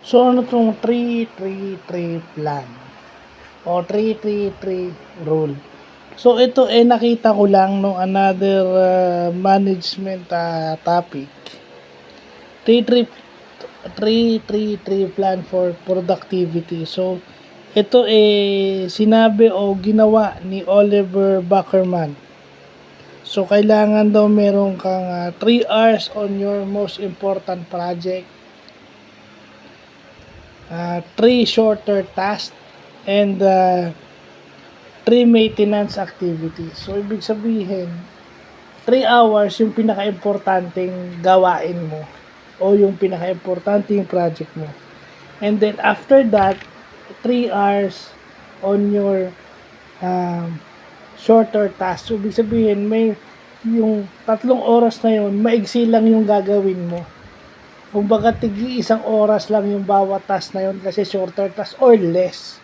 So, ano tong 3-3-3 plan o 3-3-3 rule? So, ito nakita ko lang no another management topic. 3-3-3 plan for productivity. So, ito sinabi o ginawa ni Oliver Buckerman. So, kailangan daw meron kang 3 hours on your most important project, 3 shorter tasks, and 3 maintenance activities. So, ibig sabihin, 3 hours yung pinaka-importanting gawain mo o yung pinaka-importanting project mo. And then, after that, 3 hours on your shorter task. So, ibig sabihin, may yung 3 oras na yun, maigsi lang yung gagawin mo. Kumbaga, tigi 1 oras lang yung bawat task na yun kasi shorter task or less.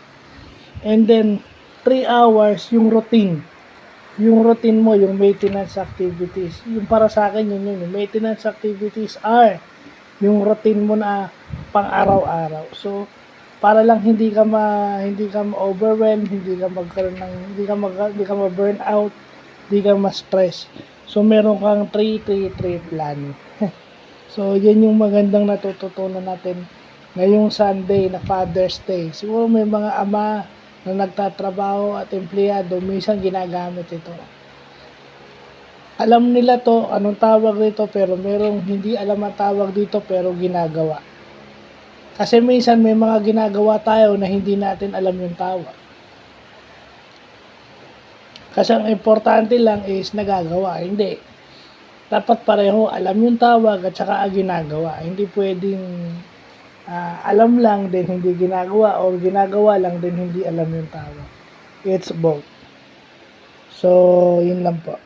And then, 3 hours yung routine. Yung routine mo, yung maintenance activities. Yung para sa akin, yun. Yung maintenance activities are yung routine mo na pang araw-araw. So, para lang hindi ka ma-overwhelm, hindi ka ma-burn out, hindi ka ma-stress. So, meron kang 3-3-3 plan. So, yan yung magandang natututunan natin ngayong Sunday na Father's Day. Siguro may mga ama na nagtatrabaho at empleyado, minsan ginagamit ito. Alam nila to, anong tawag dito, pero merong hindi alam ang tawag dito, pero ginagawa. Kasi minsan may mga ginagawa tayo na hindi natin alam yung tawag. Kasi ang importante lang is nagagawa, hindi. Dapat pareho, alam yung tawag at saka ginagawa. Hindi pwedeng alam lang din hindi ginagawa or ginagawa lang din hindi alam yung tawag. It's both. So, yun lang po.